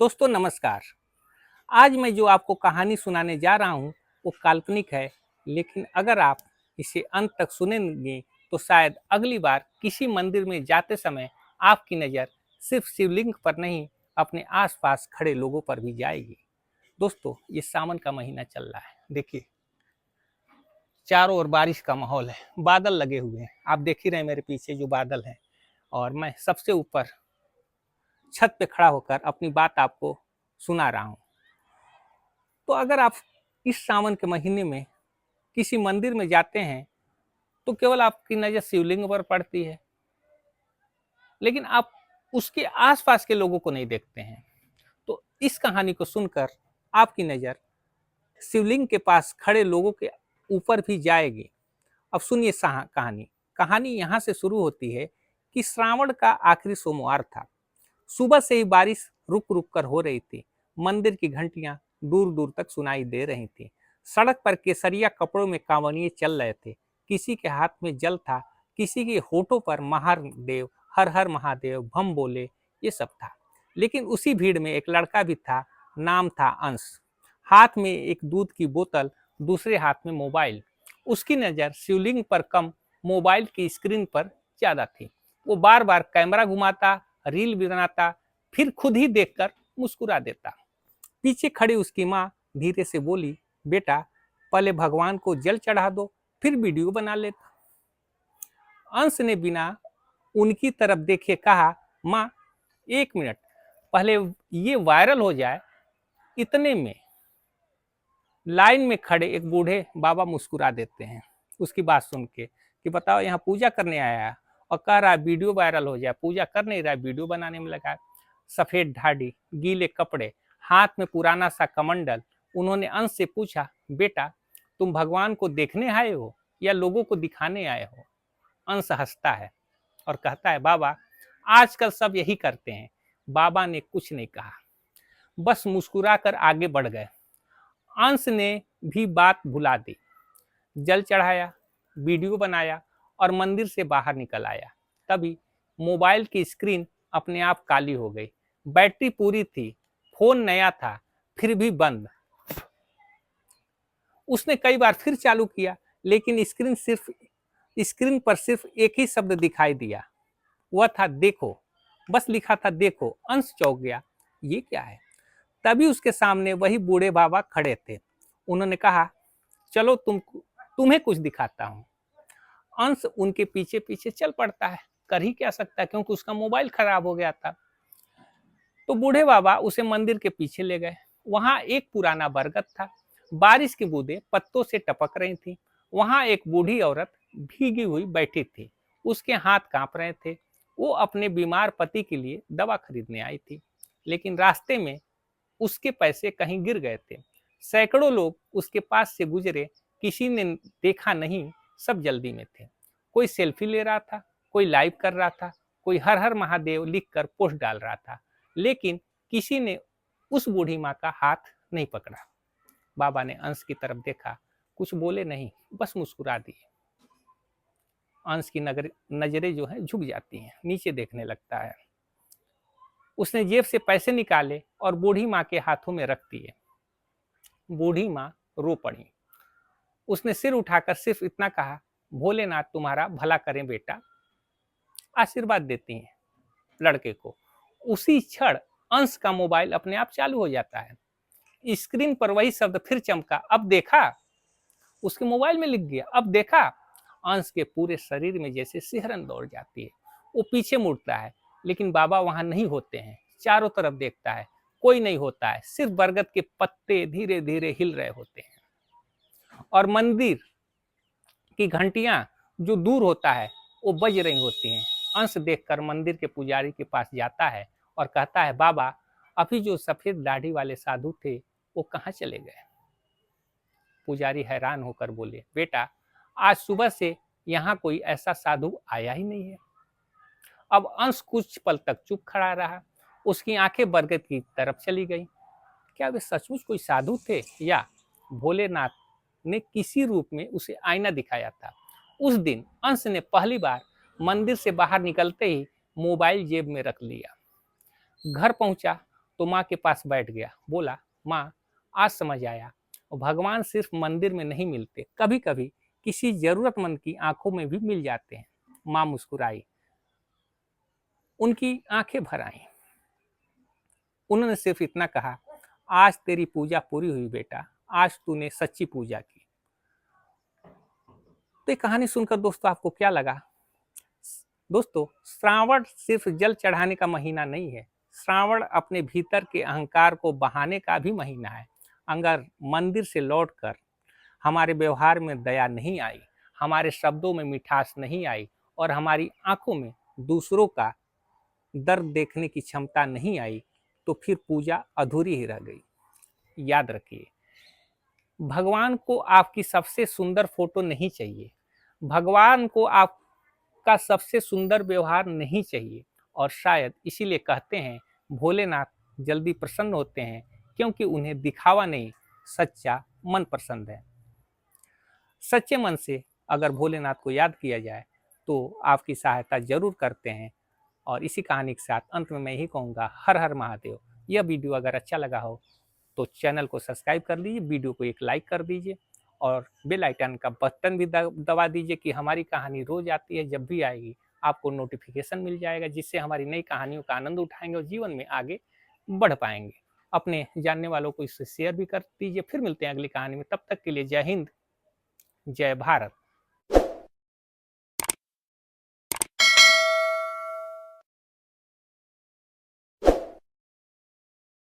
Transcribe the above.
दोस्तों नमस्कार। आज मैं जो आपको कहानी सुनाने जा रहा हूँ वो काल्पनिक है, लेकिन अगर आप इसे अंत तक सुनेंगे तो शायद अगली बार किसी मंदिर में जाते समय आपकी नज़र सिर्फ शिवलिंग पर नहीं, अपने आसपास खड़े लोगों पर भी जाएगी। दोस्तों, ये सावन का महीना चल रहा है। देखिए, चारों ओर बारिश का माहौल है, बादल लगे हुए हैं। आप देख ही रहे हैं मेरे पीछे जो बादल हैं, और मैं सबसे ऊपर छत पे खड़ा होकर अपनी बात आपको सुना रहा हूँ। तो अगर आप इस सावन के महीने में किसी मंदिर में जाते हैं तो केवल आपकी नज़र शिवलिंग पर पड़ती है, लेकिन आप उसके आसपास के लोगों को नहीं देखते हैं। तो इस कहानी को सुनकर आपकी नज़र शिवलिंग के पास खड़े लोगों के ऊपर भी जाएगी। अब सुनिए कहानी। कहानी यहाँ से शुरू होती है कि श्रावण का आखिरी सोमवार था। सुबह से ही बारिश रुक रुक कर हो रही थी। मंदिर की घंटियां दूर दूर तक सुनाई दे रही थी। सड़क पर केसरिया कपड़ों में कांवड़िए चल रहे थे। किसी के हाथ में जल था, किसी के होठों पर महादेव, हर हर महादेव, भम बोले, ये सब था। लेकिन उसी भीड़ में एक लड़का भी था। नाम था अंश। हाथ में एक दूध की बोतल, दूसरे हाथ में मोबाइल। उसकी नज़र शिवलिंग पर कम, मोबाइल की स्क्रीन पर ज्यादा थी। वो बार बार कैमरा घुमाता, रील बनाता, फिर खुद ही देखकर मुस्कुरा देता। पीछे खड़ी उसकी माँ धीरे से बोली, बेटा पहले भगवान को जल चढ़ा दो, फिर वीडियो बना लेता। अंश ने बिना उनकी तरफ देखे कहा, माँ 1 मिनट, पहले ये वायरल हो जाए। इतने में लाइन में खड़े एक बूढ़े बाबा मुस्कुरा देते हैं उसकी बात सुन के, कि बताओ यहाँ पूजा करने आया है और कह रहा है वीडियो वायरल हो जाए। पूजा कर नहीं रहा है, वीडियो बनाने में लगा है। सफेद ढाडी, गीले कपड़े, हाथ में पुराना सा कमंडल। उन्होंने अंश से पूछा, बेटा तुम भगवान को देखने आए हो या लोगों को दिखाने आए हो? अंश हंसता है और कहता है, बाबा आजकल सब यही करते हैं। बाबा ने कुछ नहीं कहा, बस मुस्कुरा कर आगे बढ़ गए। अंश ने भी बात भुला दी। जल चढ़ाया, वीडियो बनाया और मंदिर से बाहर निकल आया। तभी मोबाइल की स्क्रीन अपने आप काली हो गई। बैटरी पूरी थी, फोन नया था, फिर भी बंद। उसने कई बार फिर चालू किया, लेकिन स्क्रीन पर सिर्फ एक ही शब्द दिखाई दिया। वह था देखो। बस लिखा था देखो। अंश चौंक गया, ये क्या है? तभी उसके सामने वही बूढ़े बाबा खड़े थे। उन्होंने कहा, चलो तुम्हें कुछ दिखाता हूँ। अंश उनके पीछे पीछे चल पड़ता है। कर ही क्या सकता है, क्योंकि उसका मोबाइल खराब हो गया था। तो बूढ़े बाबा उसे मंदिर के पीछे ले गए। वहां एक पुराना बरगद था। बारिश की बूंदें पत्तों से टपक रही थी। वहां एक बूढ़ी औरत भीगी हुई बैठी थी। उसके हाथ कांप रहे थे। वो अपने बीमार पति के लिए दवा खरीदने आई थी, लेकिन रास्ते में उसके पैसे कहीं गिर गए थे। सैकड़ों लोग उसके पास से गुजरे, किसी ने देखा नहीं, सब जल्दी में थे। कोई सेल्फी ले रहा था, कोई लाइव कर रहा था, कोई हर हर महादेव लिखकर पोस्ट डाल रहा था, लेकिन किसी ने उस बूढ़ी माँ का हाथ नहीं पकड़ा। बाबा ने अंश की तरफ देखा, कुछ बोले नहीं, बस मुस्कुरा दिए। अंश की नजरें जो है झुक जाती हैं, नीचे देखने लगता है। उसने जेब से पैसे निकाले और बूढ़ी माँ के हाथों में रख दिए। बूढ़ी माँ रो पड़ी। उसने सिर उठाकर सिर्फ इतना कहा, भोलेनाथ तुम्हारा भला करें बेटा। आशीर्वाद देती हैं लड़के को। उसी क्षण अंश का मोबाइल अपने आप चालू हो जाता है। स्क्रीन पर वही शब्द फिर चमका, अब देखा। उसके मोबाइल में लिख गया, अब देखा। अंश के पूरे शरीर में जैसे सिहरन दौड़ जाती है। वो पीछे मुड़ता है, लेकिन बाबा वहां नहीं होते हैं। चारों तरफ देखता है, कोई नहीं होता है। सिर्फ बरगद के पत्ते धीरे धीरे हिल रहे होते हैं और मंदिर की घंटियां जो दूर होता है वो बज रही होती हैं। अंश देखकर मंदिर के पुजारी के पास जाता है और कहता है, बाबा अभी जो सफेद दाढ़ी वाले साधु थे वो कहाँ चले गए? पुजारी हैरान होकर बोले, बेटा आज सुबह से यहाँ कोई ऐसा साधु आया ही नहीं है। अब अंश कुछ पल तक चुप खड़ा रहा। उसकी आंखें बरगद की तरफ चली गई। क्या वे सचमुच कोई साधु थे, या भोलेनाथ ने किसी रूप में उसे आईना दिखाया था? उस दिन अंश ने पहली बार मंदिर से बाहर निकलते ही मोबाइल जेब में रख लिया। घर पहुंचा तो माँ के पास बैठ गया, बोला, माँ आज समझ आया, भगवान सिर्फ मंदिर में नहीं मिलते, कभी कभी किसी जरूरतमंद की आंखों में भी मिल जाते हैं। माँ मुस्कुराई, उनकी आंखें भर आईं। उन्होंने सिर्फ इतना कहा, आज तेरी पूजा पूरी हुई बेटा, आज तूने सच्ची पूजा की। तो ये कहानी सुनकर दोस्तों आपको क्या लगा? दोस्तों, श्रावण सिर्फ जल चढ़ाने का महीना नहीं है, श्रावण अपने भीतर के अहंकार को बहाने का भी महीना है। अगर मंदिर से लौटकर हमारे व्यवहार में दया नहीं आई, हमारे शब्दों में मिठास नहीं आई और हमारी आंखों में दूसरों का दर्द देखने की क्षमता नहीं आई, तो फिर पूजा अधूरी ही रह गई। याद रखिए, भगवान को आपकी सबसे सुंदर फोटो नहीं चाहिए, भगवान को आपका सबसे सुंदर व्यवहार नहीं चाहिए। और शायद इसीलिए कहते हैं, भोलेनाथ जल्दी प्रसन्न होते हैं, क्योंकि उन्हें दिखावा नहीं, सच्चा मन पसंद है। सच्चे मन से अगर भोलेनाथ को याद किया जाए तो आपकी सहायता जरूर करते हैं। और इसी कहानी के साथ अंत में मैं यही कहूँगा, हर हर महादेव। यह वीडियो अगर अच्छा लगा हो तो चैनल को सब्सक्राइब कर लीजिए, वीडियो को एक लाइक कर दीजिए और बेल आइकन का बटन भी दबा दीजिए कि हमारी कहानी रोज आती है, जब भी आएगी आपको नोटिफिकेशन मिल जाएगा, जिससे हमारी नई कहानियों का आनंद उठाएंगे और जीवन में आगे बढ़ पाएंगे। अपने जानने वालों को इससे शेयर भी कर दीजिए। फिर मिलते हैं अगली कहानी में, तब तक के लिए जय हिंद, जय भारत।